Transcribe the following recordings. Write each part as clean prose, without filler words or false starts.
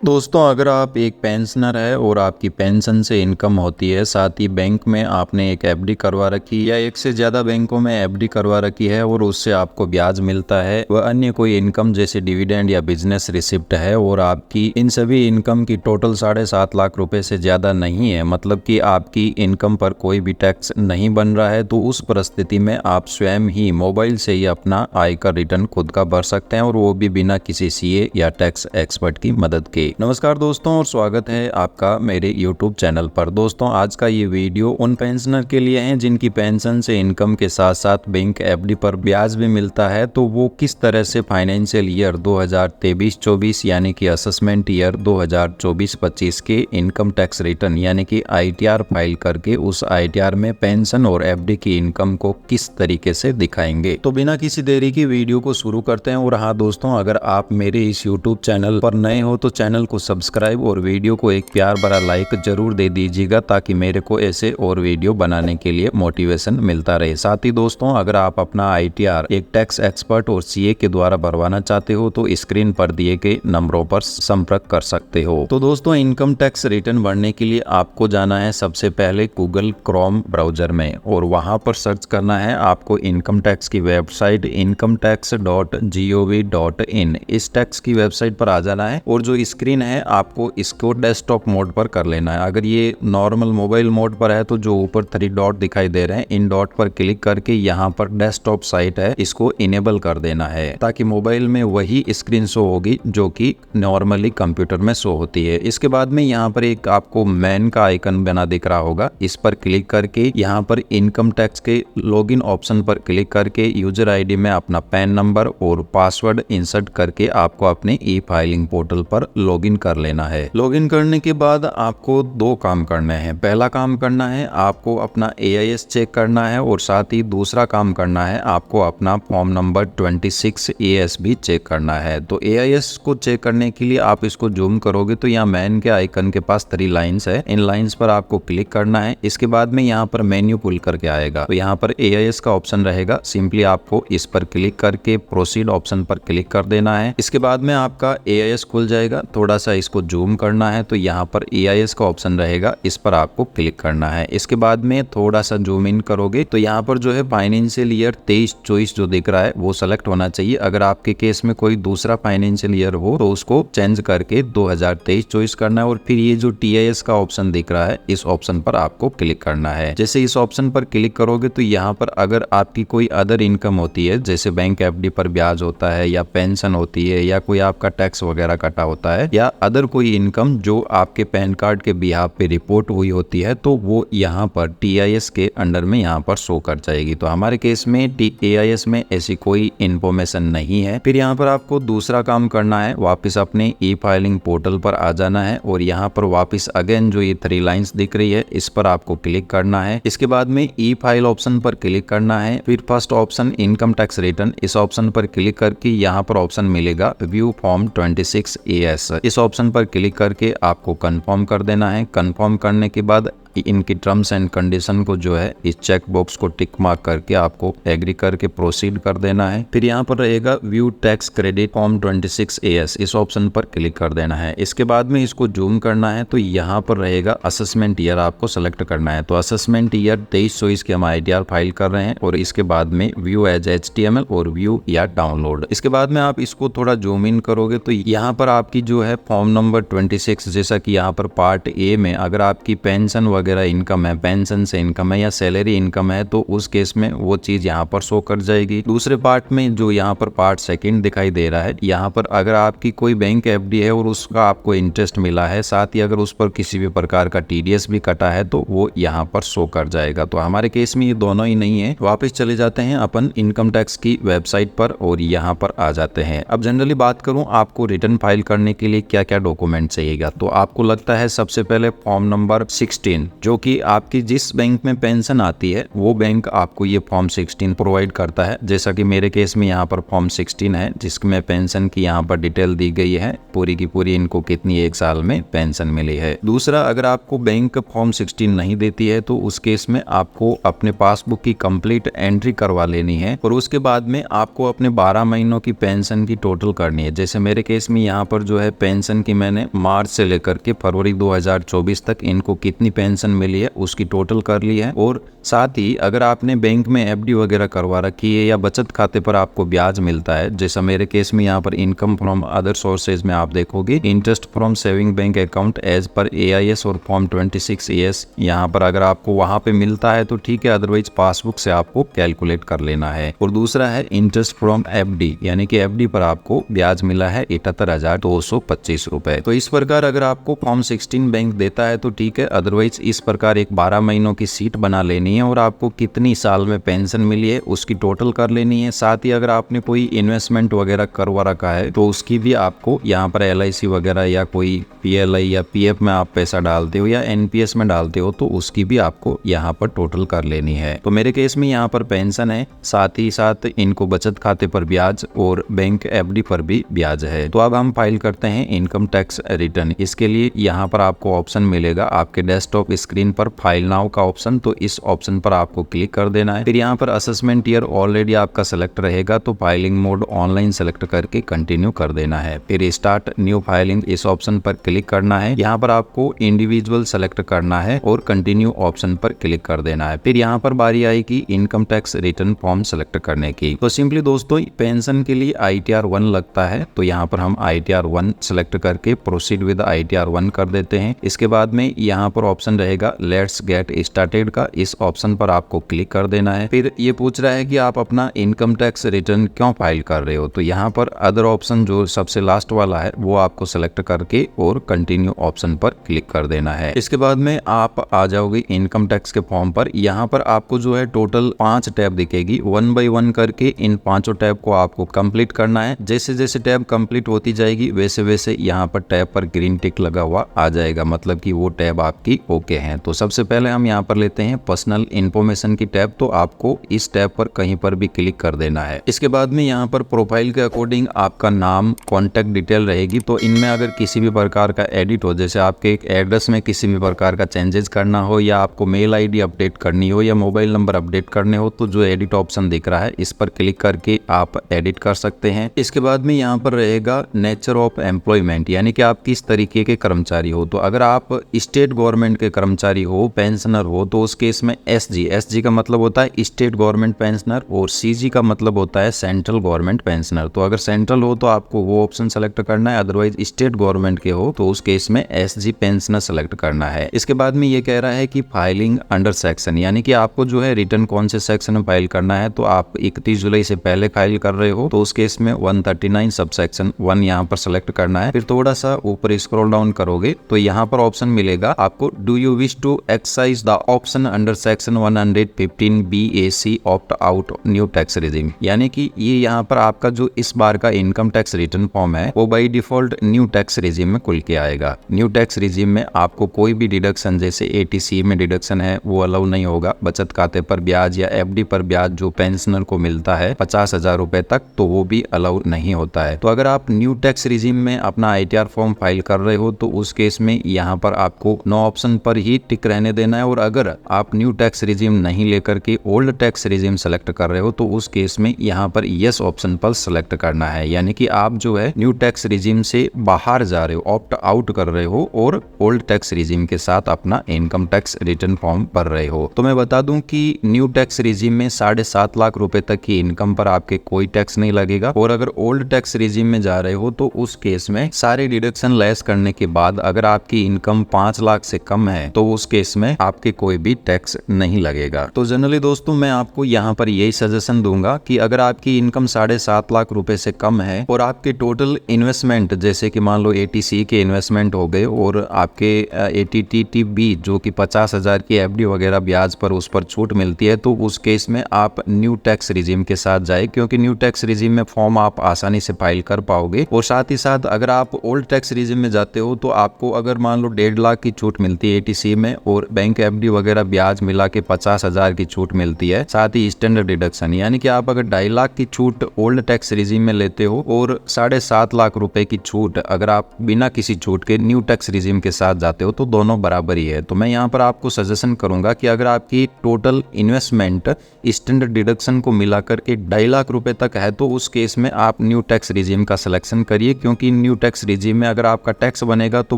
दोस्तों, अगर आप एक पेंशनर है और आपकी पेंशन से इनकम होती है, साथ ही बैंक में आपने एक एफडी करवा रखी या एक से ज़्यादा बैंकों में एफडी करवा रखी है और उससे आपको ब्याज मिलता है, वह अन्य कोई इनकम जैसे डिविडेंड या बिजनेस रिसिप्ट है और आपकी इन सभी इनकम की टोटल 7.5 लाख रुपए से ज़्यादा नहीं है, मतलब कि आपकी इनकम पर कोई भी टैक्स नहीं बन रहा है, तो उस परिस्थिति में आप स्वयं ही मोबाइल से ही अपना आयकर रिटर्न खुद का भर सकते हैं और वो भी बिना किसी सीए या टैक्स एक्सपर्ट की मदद के। नमस्कार दोस्तों और स्वागत है आपका मेरे YouTube चैनल पर। दोस्तों, आज का ये वीडियो उन पेंशनर के लिए है जिनकी पेंशन से इनकम के साथ साथ बैंक एफडी पर ब्याज भी मिलता है, तो वो किस तरह से फाइनेंशियल ईयर 2023-24 यानी कि असेसमेंट ईयर 2024-25 के इनकम टैक्स रिटर्न यानी कि ITR फाइल करके उस ITR में पेंशन और एफडी की इनकम को किस तरीके से दिखाएंगे। तो बिना किसी देरी की वीडियो को शुरू करते हैं। और हाँ दोस्तों, अगर आप मेरे इस YouTube चैनल पर नए हो तो चैनल को सब्सक्राइब और वीडियो को एक प्यार भरा लाइक जरूर दे दीजिएगा, ताकि मेरे को ऐसे और वीडियो बनाने के लिए मोटिवेशन मिलता रहे। साथ ही दोस्तों, अगर आप अपना ITR एक टैक्स एक्सपर्ट और CA के द्वारा भरवाना चाहते हो तो स्क्रीन पर दिए गए नंबरों पर संपर्क कर सकते हो। तो दोस्तों, इनकम टैक्स रिटर्न भरने के लिए आपको जाना है सबसे पहले गूगल क्रोम ब्राउजर में और वहां पर सर्च करना है आपको इनकम टैक्स की वेबसाइट incometax.gov.in। इस टैक्स की वेबसाइट पर आ जाना है और जो स्क्रीन है आपको इसको डेस्कटॉप मोड पर कर लेना है। अगर ये नॉर्मल मोबाइल मोड पर है तो जो ऊपर 3 डॉट दिखाई दे रहे हैं, इन डॉट पर क्लिक करके यहाँ पर डेस्कटॉप साइट है इसको इनेबल कर देना है, ताकि मोबाइल में वही स्क्रीन शो होगी जो कि नॉर्मली कंप्यूटर में शो होती है। इसके बाद में यहाँ पर एक आपको मैन का आइकन बना दिख रहा होगा, इस पर क्लिक करके यहाँ पर इनकम टैक्स के लॉगिन ऑप्शन पर क्लिक करके यूजर ID में अपना पैन नंबर और पासवर्ड इंसर्ट करके आपको अपने ई-फाइलिंग पोर्टल पर लॉगिन कर लेना है। लॉगिन करने के बाद आपको 2 काम करने हैं। पहला काम करना है आपको अपना AIS चेक करना है और साथ ही दूसरा काम करना है आपको अपना फॉर्म नंबर 26 AS भी चेक करना है। तो AIS को चेक करने के लिए आप इसको जूम करोगे तो यहाँ मैन के आइकन के पास 3 लाइन्स है, इन लाइन्स पर आपको क्लिक करना है। इसके बाद में यहाँ पर मेन्यू पुल करके आएगा, तो यहाँ पर AIS का ऑप्शन रहेगा, सिंपली आपको इस पर क्लिक करके प्रोसीड ऑप्शन पर क्लिक कर देना है। इसके बाद में आपका AIS खुल जाएगा। थोड़ा सा इसको जूम करना है तो यहाँ पर EIS का ऑप्शन रहेगा, इस पर आपको क्लिक करना है। इसके बाद में थोड़ा सा जूम इन करोगे तो यहाँ पर जो है फाइनेंशियल ईयर 23-24 जो दिख रहा है वो सेलेक्ट होना चाहिए। अगर आपके केस में कोई दूसरा फाइनेंशियल ईयर हो तो उसको चेंज करके 2023-24 करना है और फिर ये जो TIS का ऑप्शन दिख रहा है इस ऑप्शन पर आपको क्लिक करना है। जैसे इस ऑप्शन पर क्लिक करोगे तो यहाँ पर अगर आपकी कोई अदर इनकम होती है, जैसे बैंक एफडी पर ब्याज होता है या पेंशन होती है या कोई आपका टैक्स वगैरह कटा होता है या अदर कोई इनकम जो आपके पैन कार्ड के बिहाफ पे रिपोर्ट हुई होती है, तो वो यहाँ पर TIS के अंडर में यहाँ पर शो कर जाएगी। तो हमारे केस में TIS में ऐसी कोई इन्फॉर्मेशन नहीं है। फिर यहाँ पर आपको दूसरा काम करना है, वापस अपने ई-फाइलिंग पोर्टल पर आ जाना है और यहाँ पर वापस अगेन जो ये 3 लाइन्स दिख रही है इस पर आपको क्लिक करना है। इसके बाद में ई-फाइल ऑप्शन पर क्लिक करना है। फिर first option income tax return, इस ऑप्शन पर क्लिक करके यहाँ पर ऑप्शन मिलेगा व्यू फॉर्म 26 AS, इस ऑप्शन पर क्लिक करके आपको कंफर्म कर देना है। कंफर्म करने के बाद इनकी टर्म्स एंड कंडीशन को जो है इस चेक बॉक्स को टिक मार्क करके आपको एग्री करके प्रोसीड कर देना है। फिर यहाँ पर रहेगा view tax credit form 26 AS, इस ऑप्शन पर क्लिक कर देना है। इसके बाद में इसको जूम करना है तो यहाँ पर रहेगा असेसमेंट ईयर आपको सेलेक्ट करना है। तो असेसमेंट ईयर 23-24 की हम ITR फाइल कर रहे हैं और इसके बाद में व्यू एज HTML और व्यू या डाउनलोड। इसके बाद में आप इसको थोड़ा जूम इन करोगे तो यहाँ पर आपकी जो है फॉर्म नंबर 26, जैसा कि यहाँ पर पार्ट A में अगर आपकी पेंशन वगैरह इनकम है, पेंशन से इनकम है या सैलरी इनकम है तो उस केस में वो चीज यहाँ पर शो कर जाएगी। दूसरे पार्ट में जो यहाँ पर पार्ट 2 दिखाई दे रहा है, यहाँ पर अगर आपकी कोई बैंक एफडी है और उसका आपको इंटरेस्ट मिला है, साथ ही अगर उस पर किसी भी प्रकार का TDS भी कटा है तो वो यहाँ पर शो कर जाएगा। तो हमारे केस में ये दोनों ही नहीं है। वापस चले जाते हैं अपन इनकम टैक्स की वेबसाइट पर और यहाँ पर आ जाते हैं। अब जनरली बात करूँ आपको रिटर्न फाइल करने के लिए क्या क्या डॉक्यूमेंट चाहिएगा, तो आपको लगता है सबसे पहले फॉर्म नंबर 16 जो कि आपकी जिस बैंक में पेंशन आती है वो बैंक आपको ये फॉर्म 16 प्रोवाइड करता है। जैसा कि मेरे केस में यहाँ पर फॉर्म 16 है जिसमें पेंशन की यहाँ पर डिटेल दी गई है पूरी की पूरी, इनको कितनी एक साल में पेंशन मिली है। दूसरा, अगर आपको बैंक फॉर्म 16 नहीं देती है तो उस केस में आपको अपने पासबुक की कंप्लीट एंट्री करवा लेनी है और उसके बाद में आपको अपने 12 महीनों की पेंशन की टोटल करनी है। जैसे मेरे केस में यहाँ पर जो है पेंशन की मैंने मार्च से लेकर के फरवरी 2024 तक इनको कितनी पेंशन मिली है उसकी टोटल कर ली है। और साथ ही अगर आपने बैंक में एफडी वगैरह करवा रखी है या बचत खाते पर आपको ब्याज मिलता है, जैसा मेरे केस में यहाँ पर इनकम फ्रॉम अदर सोर्सेज में आप देखोगे interest from saving bank account as per AIS और फॉर्म 26 ES, यहाँ पर अगर आपको वहां पे मिलता है तो ठीक है, अदरवाइज पासबुक से आपको कैलकुलेट कर लेना है। और दूसरा है इंटरेस्ट फ्रॉम FD, यानी कि FD पर आपको ब्याज मिला है 78,225 रुपए। तो इस प्रकार अगर आपको फॉर्म 16 बैंक देता है तो ठीक है, अदरवाइज इस प्रकार एक 12 महीनों की सीट बना लेनी है और आपको कितनी साल में पेंशन मिली है उसकी टोटल कर लेनी है। साथ ही अगर आपने कोई इन्वेस्टमेंट वगैरह करवा रखा है तो उसकी भी आपको यहाँ पर LIC वगैरह या कोई PLI या PF में आप पैसा डालते हो या NPS में डालते हो तो उसकी भी आपको यहाँ पर टोटल कर लेनी है। तो मेरे केस में यहाँ पर पेंशन है, साथ ही साथ इनको बचत खाते पर ब्याज और बैंक FD पर भी ब्याज है। तो अब हम फाइल करते हैं इनकम टैक्स रिटर्न। इसके लिए यहाँ पर आपको ऑप्शन मिलेगा आपके डेस्कटॉप स्क्रीन पर फाइल नाउ का ऑप्शन, तो इस ऑप्शन पर आपको क्लिक कर देना है। फिर यहाँ पर असेसमेंट ईयर ऑलरेडी आपका सेलेक्ट रहेगा तो फाइलिंग मोड ऑनलाइन सेलेक्ट करके कंटिन्यू कर देना है। फिर स्टार्ट न्यू फाइलिंग इस ऑप्शन पर क्लिक करना है। यहाँ पर आपको इंडिविजुअल सेलेक्ट करना है और कंटिन्यू ऑप्शन पर क्लिक कर देना है। फिर यहाँ पर बारी आएगी income tax return form select करने की। तो सिंपली दोस्तों पेंशन के लिए ITR 1 लगता है, तो यहाँ पर हम ITR 1 सेलेक्ट करके प्रोसीड विद ITR 1 कर देते हैं। इसके बाद में यहाँ पर ऑप्शन रहेगा लेट्स गेट स्टार्टेड का, इस ऑप्शन पर आपको क्लिक कर देना है। फिर ये पूछ रहा है कि आप अपना इनकम टैक्स रिटर्न क्यों फाइल कर रहे हो, तो यहाँ पर अदर ऑप्शन जो सबसे लास्ट वाला है वो आपको सेलेक्ट करके और कंटिन्यू ऑप्शन पर क्लिक कर देना है। इसके बाद में आप आ जाओगे इनकम टैक्स के फॉर्म पर। यहाँ पर आपको जो है टोटल 5 टैब दिखेगी, 1 बाय 1 करके इन 5 टैब को आपको कंप्लीट करना है। जैसे जैसे टैब कंप्लीट होती जाएगी वैसे वैसे यहाँ पर टैब पर ग्रीन टिक लगा हुआ आ जाएगा, मतलब कि वो टैब आपकी ओके है। तो सबसे पहले हम यहाँ पर लेते हैं पर्सनल इन्फॉर्मेशन की टैब, तो आपको इस टैब पर कहीं पर भी क्लिक कर देना है। इसके बाद में यहाँ पर प्रोफाइल के अकॉर्डिंग आपका नाम, कॉन्टेक्ट डिटेल रहेगी, तो इनमें अगर किसी भी प्रकार का एडिट हो, जैसे आपके एड्रेस में किसी भी प्रकार का चेंजेस करना हो या आपको मेल ID अपडेट करनी हो या मोबाइल नंबर अपडेट करने हो, तो जो एडिट ऑप्शन दिख रहा है इस पर क्लिक करके आप एडिट कर सकते हैं। इसके बाद में यहाँ पर रहेगा नेचर ऑफ एम्प्लॉयमेंट, यानी कि आप किस तरीके के कर्मचारी हो। तो अगर आप स्टेट गवर्नमेंट के कर्मचारी हो, पेंशनर हो, तो उस केस में SG का मतलब होता है स्टेट गवर्नमेंट पेंशनर और CG का मतलब होता है सेंट्रल गवर्नमेंट पेंशनर। तो अगर सेंट्रल हो तो आपको वो ऑप्शन सेलेक्ट करना है, अदरवाइज स्टेट गवर्नमेंट के हो तो उस केस में SG पेंशनर सेलेक्ट करना है। इसके बाद में ये कह रहा है कि फाइलिंग अंडर सेक्शन, यानी कि आपको जो है रिटर्न कौन से सेक्शन में फाइल करना है। तो आप 31 जुलाई से पहले फाइल कर रहे हो तो उस केस में 139 सब सेक्शन 1 यहाँ पर सेलेक्ट करना है। फिर थोड़ा सा ऊपर स्क्रॉल डाउन करोगे तो यहाँ पर ऑप्शन मिलेगा आपको do you wish to exercise the option under section 115 BAC opt out new tax regime, यानी कि ये यहाँ पर आपका जो इस बार का इनकम टैक्स रिटर्न फॉर्म है वो by default new tax regime में खुल के आएगा। न्यू टैक्स रिजीम में आपको कोई भी डिडक्शन जैसे ATC में डिडक्शन है वो अलाउ नहीं होगा। बचत खाते पर ब्याज या FD पर ब्याज जो पेंशनर को मिलता है 50,000 रुपए तक, तो वो भी अलाउ नहीं होता है। तो अगर आप न्यू टैक्स रिजीम में अपना ITR फॉर्म फाइल कर रहे हो तो उस केस में यहाँ पर आपको नो ऑप्शन पर ही टिक रहने देना है। और अगर आप न्यू टैक्स रिजीम नहीं लेकर के ओल्ड टैक्स रिजीम सेलेक्ट कर रहे हो तो उस केस में यहाँ पर यस ऑप्शन पर सेलेक्ट करना है, यानी कि आप जो है न्यू टैक्स रिजीम से बाहर जा रहे हो, ऑप्ट आउट कर रहे हो और ओल्ड टैक्स रिजीम के साथ अपना इनकम टैक्स रिटर्न फॉर्म भर रहे हो। तो मैं बता दूं कि न्यू टैक्स रिजीम में 7.5 लाख रुपए तक की इनकम पर आपके कोई टैक्स नहीं लगेगा। और अगर ओल्ड टैक्स रिजीम में जा रहे हो तो उस केस में सारे डिडक्शन लेस करने के बाद अगर आपकी इनकम 5 लाख से कम है तो उस केस में आपके कोई भी टैक्स नहीं लगेगा। तो जनरली दोस्तों मैं आपको यहाँ पर यही सजेशन दूंगा कि अगर आपकी इनकम 7.5 लाख रुपए से कम है और आपके टोटल इन्वेस्टमेंट जैसे कि मान लो ATC के इन्वेस्टमेंट हो गए और आपके ATTTB जो कि 50,000 की FD वगैरह ब्याज पर उस पर छूट मिलती है, तो उस केस में आप न्यू टैक्स रिजीम के साथ जाए, क्योंकि न्यू टैक्स रिजीम में फॉर्म आप आसानी से फाइल कर पाओगे। और साथ ही साथ अगर आप ओल्ड टैक्स रिजीम में जाते हो तो आपको अगर मान लो 1.5 लाख की छूट मिलती है ATC इसी में, और बैंक एफडी वगैरह ब्याज मिला के 50,000 की छूट मिलती है, साथ ही स्टैंडर्ड डिडक्शन, यानी कि आप अगर 2.5 लाख की छूट ओल्ड टैक्स रिजीम में लेते हो और 7.5 लाख रुपए की छूट अगर आप बिना किसी छूट के न्यू टैक्स रिजीम के साथ जाते हो तो दोनों बराबर ही है। तो मैं यहाँ पर आपको सजेशन करूंगा कि अगर आपकी टोटल इन्वेस्टमेंट स्टैंडर्ड डिडक्शन को मिलाकर के 2.5 लाख रुपए तक है तो उस केस में आप न्यू टैक्स रिजीम का सिलेक्शन करिए, क्योंकि न्यू टैक्स रिजीम में अगर आपका टैक्स बनेगा तो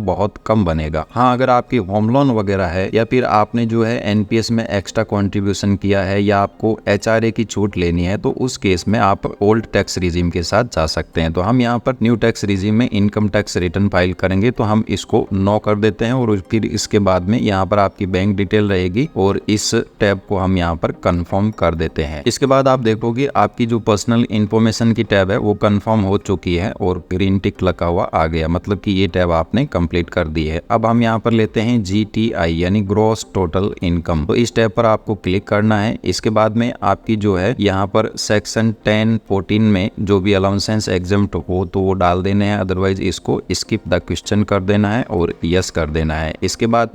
बहुत कम बनेगा। हाँ, अगर आपकी होम लोन वगैरह है या फिर आपने जो है एनपीएस में एक्स्ट्रा कंट्रीब्यूशन किया है या आपको एचआरए की छूट लेनी है तो उस केस में आप ओल्ड टैक्स रिजीम के साथ जा सकते हैं। तो हम यहाँ पर न्यू टैक्स रिजीम में इनकम टैक्स रिटर्न फाइल करेंगे तो हम इसको नो कर देते हैं और फिर इसके बाद में यहाँ पर आपकी बैंक डिटेल रहेगी और इस टैब को हम यहाँ पर कंफर्म कर देते हैं। इसके बाद आप देखोगे आपकी जो पर्सनल इंफॉर्मेशन की टैब है वो कंफर्म हो चुकी है और ग्रीन टिक लगा हुआ आ गया, मतलब कि ये टैब आपने कंप्लीट कर दी है। अब हम यहाँ पर लेते हैं जीटीआई यानी ग्रॉस टोटल इनकम, तो इस टैब पर आपको क्लिक करना है। इसके बाद में आपकी जो है यहाँ पर सेक्शन 10-14 में जो भी अलाउंसेंस एग्जम्प्ट हो तो वो डाल देने हैं, अदरवाइज इसको स्किप द क्वेश्चन कर देना है और यस कर देना है। इसके बाद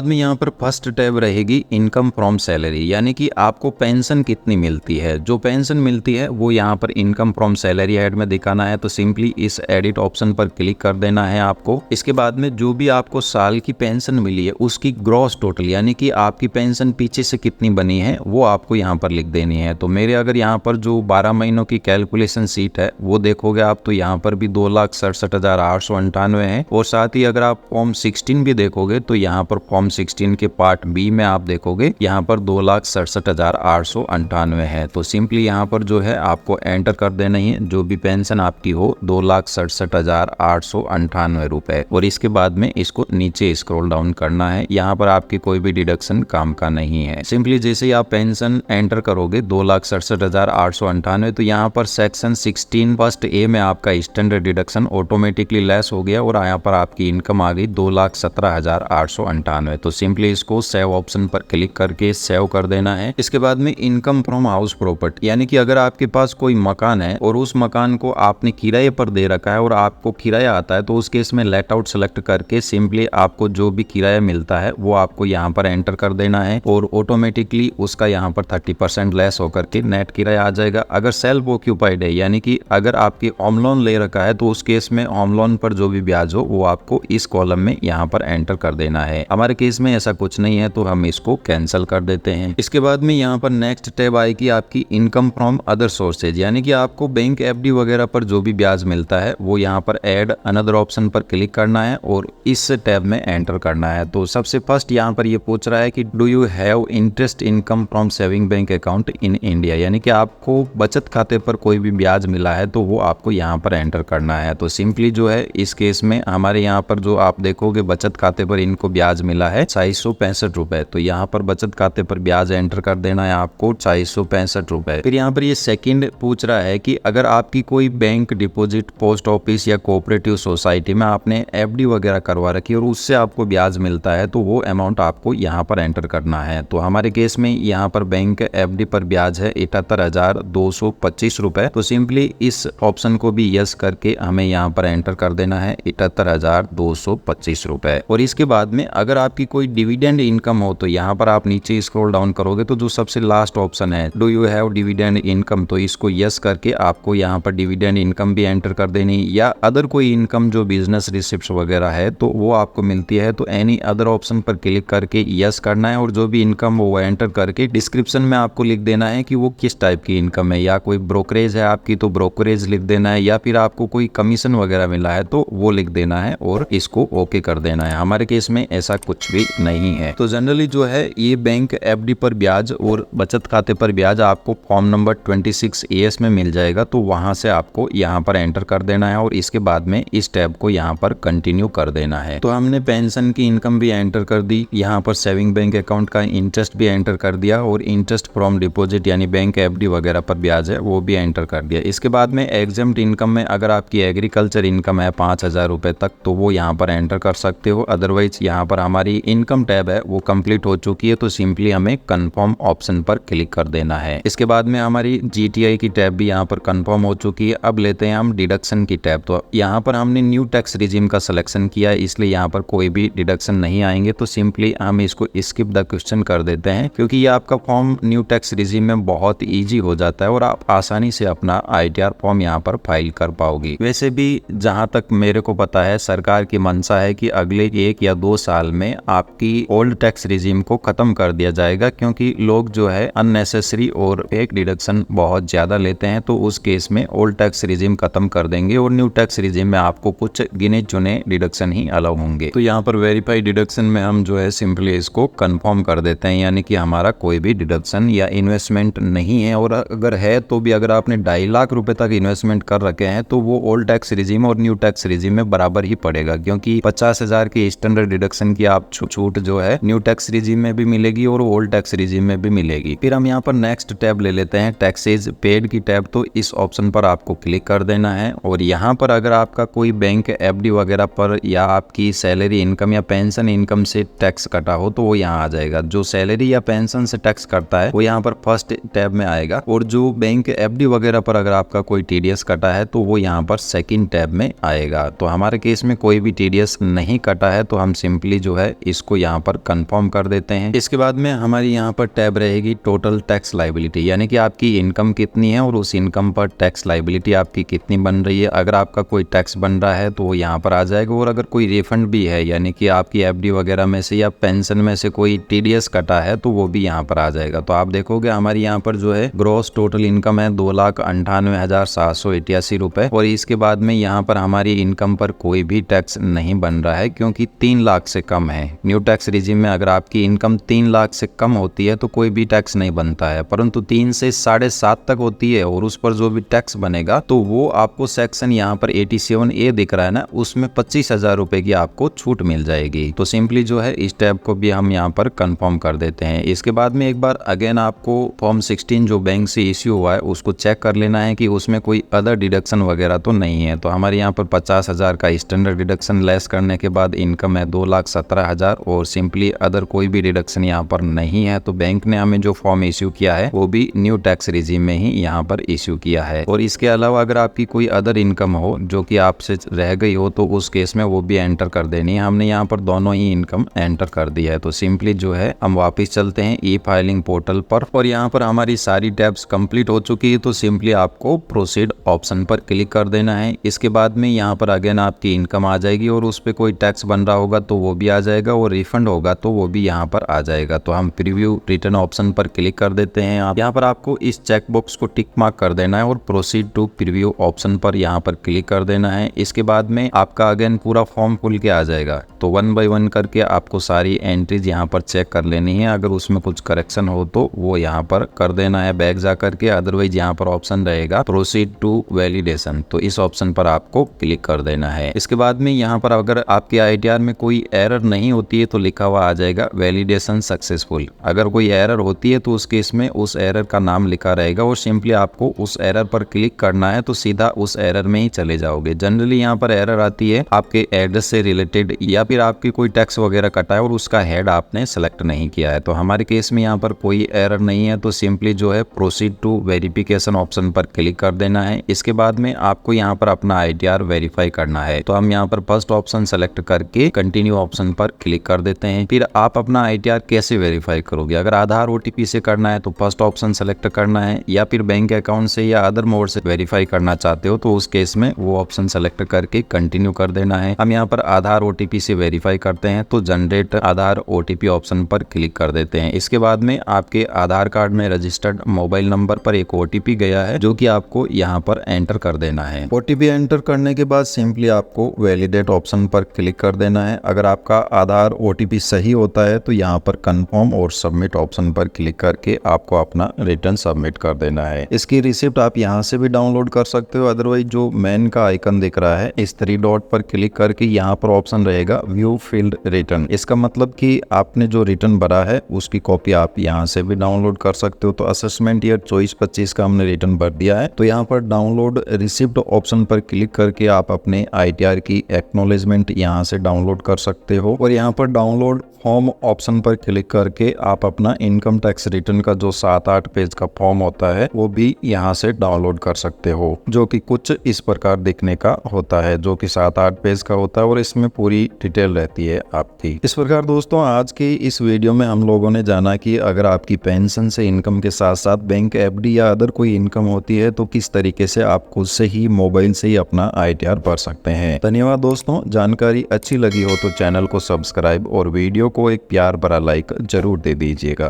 में यहाँ पर फर्स्ट टैब रहेगी इनकम फ्रॉम सैलरी, यानी कि आपको पेंशन कितनी मिलती है। जो पेंशन मिलती है वो यहाँ पर इनकम फ्रॉम सैलरी हेड में दिखाना है, तो सिंपली इस एडिट ऑप्शन पर क्लिक कर देना है आपको। इसके बाद में जो भी आपको साल की पेंशन मिली है उसकी ग्रॉस टोटल, यानी कि आपकी पेंशन पीछे से कितनी बनी है वो आपको यहाँ पर लिख देनी है। तो मेरे अगर यहाँ पर जो 12 महीनों की कैलकुलेशन सीट है वो देखोगे आप तो यहाँ पर भी 2,67,898 है, और साथ ही अगर आप फॉर्म 16 भी देखोगे तो यहाँ पर फॉर्म 16 के पार्ट बी में आप देखोगे यहाँ पर 2,67,898 है। तो सिंपली यहाँ पर जो है आपको एंटर कर देना ही है जो भी पेंशन आपकी हो 2,67,898 रुपए, और इसके बाद में इसको नीचे स्क्रॉल डाउन करना है। यहाँ पर आपकी कोई भी डिडक्शन काम का नहीं है। सिंपली जैसे ही आप पेंशन एंटर करोगे 2,67,898 तो यहाँ पर सेक्शन 16 फर्स्ट ए में आपका स्टैंडर्ड डिडक्शन ऑटोमेटिकली लेस हो गया और यहाँ पर आपकी इनकम आ गई 2,17,898। तो सिंपली इसको सेव ऑप्शन पर क्लिक करके सेव कर देना है। इसके बाद में इनकम फ्रॉम हाउस प्रॉपर्टी, यानी कि अगर आपके पास कोई मकान है और उस मकान को आपने किराए पर दे रखा है और आपको किराया आता है तो उस केस में लेट आउट सेलेक्ट करके सिंपली आपको जो भी किराया मिलता है वो आपको यहाँ पर एंटर कर देना है और ऑटोमेटिकली उसका यहाँ पर 30% लेस होकर के नेट किराया आ जाएगा। अगर सेल्फ ऑक्यूपाइड है, यानी कि अगर आपकी होम लोन ले रखा है तो उस केस में होम लोन पर जो भी ब्याज हो वो आपको इस कॉलम में यहाँ पर एंटर कर देना है। हमारे केस में ऐसा कुछ नहीं है तो हम इसको कैंसिल कर देते हैं। इसके बाद में यहाँ पर नेक्स्ट टैब आएगी आपकी इनकम फ्रॉम अदर सोर्सेज, यानी कि आपको बैंक एफडी वगैरह पर जो भी ब्याज मिलता है वो यहाँ पर ऐड अनदर ऑप्शन पर क्लिक करना है और इस टैब में एंटर करना है। तो सबसे फर्स्ट यहाँ पर ये पूछ रहा है कि do you have interest income from saving bank account in India, यानी कि आपको बचत खाते पर कोई भी ब्याज मिला है तो वो आपको यहाँ पर एंटर करना है। तो सिंपली जो है इस केस में हमारे यहाँ पर जो आप देखोगे बचत खाते पर इनको ब्याज मिला है 465 रुपए, तो यहाँ पर बचत खाते पर ब्याज एंटर कर देना है आपको 465 रुपए। फिर यहाँ पर ये सेकंड पूछ रहा है कि अगर आपकी कोई बैंक डिपॉजिट पोस्ट ऑफिस या कोऑपरेटिव सोसाइटी में आपने एफडी वगैरह करवा रखी और उससे आपको ब्याज मिलता है तो वो अमाउंट आपको यहाँ पर एंटर करना है। तो हमारे केस में यहाँ पर बैंक एफडी पर ब्याज है 78,225 रुपए, तो सिंपली इस ऑप्शन को भी यस करके हमें यहाँ पर एंटर कर देना है 78,225 रुपए। और इसके बाद में अगर आपकी कोई डिविडेंड इनकम हो तो यहाँ पर आप नीचे स्क्रॉल डाउन करोगे तो जो सबसे लास्ट ऑप्शन है do you have dividend income, तो इसको यस करके आपको यहाँ पर डिविडेंड इनकम भी एंटर कर देनी, या अदर कोई इनकम जो बिजनेस रिसिप्ट वगैरह है तो वो आपको मिलती है तो एनी अदर ऑप्शन पर क्लिक करके यस करना है और जो भी इनकम वो एंटर करके डिस्क्रिप्शन में आपको लिख देना है कि वो किस टाइप की इनकम है, या कोई ब्रोकरेज है आपकी तो ब्रोकरेज लिख देना है, या फिर आपको कोई कमीशन वगैरह मिला है तो वो लिख देना है और इसको ओके कर देना है। हमारे केस में ऐसा कुछ भी नहीं है। तो जनरली जो है ये बैंक एफडी पर ब्याज और बचत खाते पर ब्याज आपको फॉर्म नंबर 26 AS में मिल जाएगा, तो वहां से आपको यहाँ पर एंटर कर देना है और इसके बाद में इस टैब को यहाँ पर कंटिन्यू कर देना है। तो हमने पेंशन की इनकम भी एंटर कर दी, यहाँ पर सेविंग बैंक अकाउंट का इंटरेस्ट भी एंटर कर दिया और इंटरेस्ट फ्रॉम डिपॉजिट यानी बैंक एफडी वगैरह पर ब्याज है वो भी एंटर कर दिया। इसके बाद में एग्जम्प्ट इनकम में अगर आपकी एग्रीकल्चर इनकम है 5,000 रुपए तक तो वो यहाँ पर एंटर कर सकते हो, अदरवाइज यहाँ पर हमारी इनकम टैब है वो कंप्लीट हो चुकी है तो सिंपली हमें कंफर्म ऑप्शन पर क्लिक कर देना है। इसके बाद में हमारी जीटीआई की टैब भी यहाँ पर कंफर्म हो चुकी है। अब लेते हैं हम डिडक्शन की टैब। तो यहाँ पर हमने न्यू टैक्स रिजीम का सिलेक्शन किया है इसलिए यहाँ पर कोई भी डिडक्शन नहीं नहीं आएंगे तो सिंपली हम इसको स्किप द क्वेश्चन कर देते हैं, क्योंकि ये आपका फॉर्म न्यू टैक्स रिजीम में बहुत ईजी हो जाता है और आप आसानी से अपना ITR फॉर्म यहाँ पर फाइल कर पाओगे। वैसे भी जहाँ तक मेरे को पता है सरकार की मंशा है कि अगले 1 या 2 साल में आपकी ओल्ड टैक्स रिजीम को खत्म कर दिया जाएगा, क्योंकि लोग जो है अननेसेसरी और फेक डिडक्शन बहुत ज्यादा लेते हैं। तो उस केस में ओल्ड टैक्स रिजीम खत्म कर देंगे और न्यू टैक्स रिजीम में आपको कुछ गिने चुने डिडक्शन ही अलाउ होंगे। तो यहाँ पर वेरीफाई डिडक्शन में हम जो है सिंपली इसको कंफर्म कर देते हैं, यानी कि हमारा कोई भी डिडक्शन या इन्वेस्टमेंट नहीं है, और अगर है तो भी अगर आपने 2.5 लाख रुपए तक इन्वेस्टमेंट कर रखे हैं तो वो ओल्ड टैक्स रिजीम और न्यू टैक्स रिजीम में बराबर ही पड़ेगा, क्योंकि 50,000 की स्टैंडर्ड डिडक्शन की आप छूट जो है न्यू टैक्स रिजीम में भी मिलेगी और ओल्ड टैक्स रिजीम में भी मिलेगी। फिर हम यहाँ पर नेक्स्ट टैब ले लेते हैं, टैक्सेज पेड की टैब। तो इस ऑप्शन पर आपको क्लिक कर देना है और यहाँ पर अगर आपका कोई बैंक FD वगैरह पर या आपकी सैलरी इनकम या पेंशन इनकम से टैक्स कटा हो तो वो यहाँ आ जाएगा। जो सैलरी या पेंशन से टैक्स करता है वो यहाँ पर फर्स्ट टैब में आएगा, और जो बैंक FD वगैरह पर अगर आपका कोई TDS कटा है तो वो यहाँ पर सेकंड टैब में आएगा। तो हमारे केस में कोई भी TDS नहीं कटा है तो हम सिंपली जो है इसको यहाँ पर कंफर्म कर देते हैं। इसके बाद में हमारी यहाँ पर टैब रहेगी टोटल टैक्स लायबिलिटी, यानी कि आपकी इनकम कितनी है और उस इनकम पर टैक्स लायबिलिटी आपकी कितनी बन रही है। अगर आपका कोई टैक्स बन रहा है तो वो यहाँ पर आ जाएगा, और अगर कोई रिफंड भी है यानी कि आपकी FD वगैरह में से या पेंशन में से कोई TDS कटा है तो वो भी यहाँ पर आ जाएगा। तो आप देखोगे हमारी यहाँ पर जो है ग्रॉस टोटल इनकम है 2,98,788 रुपए, और इसके बाद में यहाँ पर हमारी इनकम पर कोई भी टैक्स नहीं बन रहा है क्योंकि 3 लाख से कम है। न्यू टैक्स रिजीम में अगर आपकी इनकम 3 लाख से कम होती है तो कोई भी टैक्स नहीं बनता है, परंतु 3 से 7.5 तक होती है और उस पर जो भी टैक्स बनेगा तो वो आपको सेक्शन यहाँ पर 87A दिख रहा है ना, उसमें 25,000 रुपए की आपको छूट मिल जाएगी। तो सिंपली जो है इस टैब को भी हम यहाँ पर कंफर्म कर देते हैं। इसके बाद में एक बार अगेन आपको फॉर्म 16 जो बैंक से इश्यू हुआ है उसको चेक कर लेना है कि उसमें कोई अदर डिडक्शन वगैरह तो नहीं है। तो हमारे यहाँ पर 50,000 का स्टैंडर्ड डिडक्शन लेस करने के बाद इनकम है 2,17,000 और सिंपली अदर कोई भी डिडक्शन यहाँ पर नहीं है। तो बैंक ने हमें जो फॉर्म इश्यू किया है वो भी न्यू टैक्स रिजीम में ही यहाँ पर इश्यू किया है। और इसके अलावा अगर आपकी कोई अदर इनकम हो जो कि आपसे रह गई हो तो उस केस में वो भी एंटर कर देनी है। हमने यहाँ पर दोनों ही इनकम एंटर कर दी है। तो सिंपली जो है हम वापस चलते हैं E-फाइलिंग पोर्टल पर, और यहाँ पर हमारी सारी टैब्स कंप्लीट हो चुकी है। तो सिंपली आपको प्रोसीड ऑप्शन पर क्लिक कर देना है। इसके बाद में यहाँ पर अगेन आपकी इनकम आ जाएगी और उस पर कोई टैक्स बन रहा होगा तो वो भी आ जाएगा, और रिफंड होगा तो वो भी यहाँ पर आ जाएगा। तो हम प्रीव्यू रिटर्न ऑप्शन पर क्लिक कर देते हैं। यहाँ पर आपको इस चेकबॉक्स को टिक मार्क कर देना है और प्रोसीड टू प्रीव्यू ऑप्शन पर यहाँ पर क्लिक कर देना है। इसके बाद में आपका अगेन पूरा फॉर्म खुल के आ जाएगा। तो 1 बाय 1 करके आपको सारी एंट्रीज यहाँ पर चेक कर लेनी है। अगर उसमें कुछ करेक्शन हो तो वो यहाँ पर कर देना है बैक जा करके, अदरवाइज यहाँ पर ऑप्शन रहेगा प्रोसीड टू वैलिडेशन, तो इस ऑप्शन पर आपको क्लिक कर देना है। इसके बाद में यहाँ पर अगर आपके ITR में कोई एरर नहीं होती है तो लिखा हुआ आ जाएगा वैलिडेशन सक्सेसफुल। अगर कोई एरर होती है तो उस केस में उस एरर का नाम लिखा रहेगा और सिंपली आपको उस एरर पर क्लिक करना है तो सीधा उस एरर में ही चले जाओगे। जनरली यहाँ पर एरर आती है आपके एड्रेस से रिलेटेड या फिर आपकी कोई टैक्स वगैरह कटा है और उसका हेड आपने सेलेक्ट नहीं किया है। तो हमारे केस में यहाँ पर कोई एरर नहीं है, तो सिंपली जो है प्रोसीड टू वेरिफिकेशन ऑप्शन पर क्लिक कर देना है। इसके बाद में आपको यहाँ पर अपना ITR वेरीफाई करना है। तो हम यहाँ पर फर्स्ट ऑप्शन सेलेक्ट करके कंटिन्यू ऑप्शन पर क्लिक कर देते हैं। फिर आप अपना ITR कैसे वेरीफाई करोगे? अगर आधार OTP से करना है तो फर्स्ट ऑप्शन सेलेक्ट करना है, या फिर बैंक अकाउंट से या अदर मोड से वेरीफाई करना चाहते हो तो उस केस में वो ऑप्शन सेलेक्ट करके कंटिन्यू कर देना है। हम यहाँ पर आधार OTP से वेरीफाई करते हैं तो जनरेट आधार OTP ऑप्शन पर क्लिक कर देते हैं। इसके बाद में आपके आधार कार्ड में रजिस्टर्ड मोबाइल नंबर पर एक OTP गया है जो कि आपको यहाँ पर एंटर कर देना है। OTP एंटर करने के बाद सिंपली आपको वैलिडेट ऑप्शन पर क्लिक कर देना है। अगर आपका आधार OTP सही होता है तो यहाँ पर कंफर्म और सबमिट ऑप्शन पर क्लिक करके आपको अपना रिटर्न सबमिट कर देना है। इसकी रिसिप्ट आप यहाँ से भी डाउनलोड कर सकते हो, अदरवाइज जो मेन का आइकन दिख रहा है इस 3 डॉट पर क्लिक करके यहाँ पर ऑप्शन रहेगा व्यू फील्ड रिटर्न। इसका मतलब कि आपने जो रिटर्न भरा है उसकी कॉपी आप यहाँ से भी डाउनलोड कर सकते हो। तो असेसमेंट ईयर 24-25 का हमने रिटर्न भर दिया है, तो यहाँ पर डाउनलोड रिसिप्ट ऑप्शन पर क्लिक करके आप अपने ITR की एक्नॉलेजमेंट यहाँ से डाउनलोड कर सकते हो, और यहाँ पर डाउनलोड फॉर्म ऑप्शन पर क्लिक करके आप अपना इनकम टैक्स रिटर्न का जो 7-8 पेज का फॉर्म होता है वो भी यहाँ से डाउनलोड कर सकते हो, जो कि कुछ इस प्रकार दिखने का होता है, जो कि 7-8 पेज का होता है और इसमें पूरी डिटेल रहती है। आपकी। इस प्रकार दोस्तों आज की इस वीडियो में हम लोगों ने जाना कि अगर आपकी पेंशन से इनकम के साथ साथ बैंक एफडी या अदर कोई इनकम होती है तो किस तरीके से आप खुद से ही मोबाइल से ही अपना ITR भर सकते हैं। धन्यवाद दोस्तों, जानकारी अच्छी लगी हो तो चैनल को सब्सक्राइब और वीडियो को एक प्यार भरा लाइक जरूर दे दीजिएगा।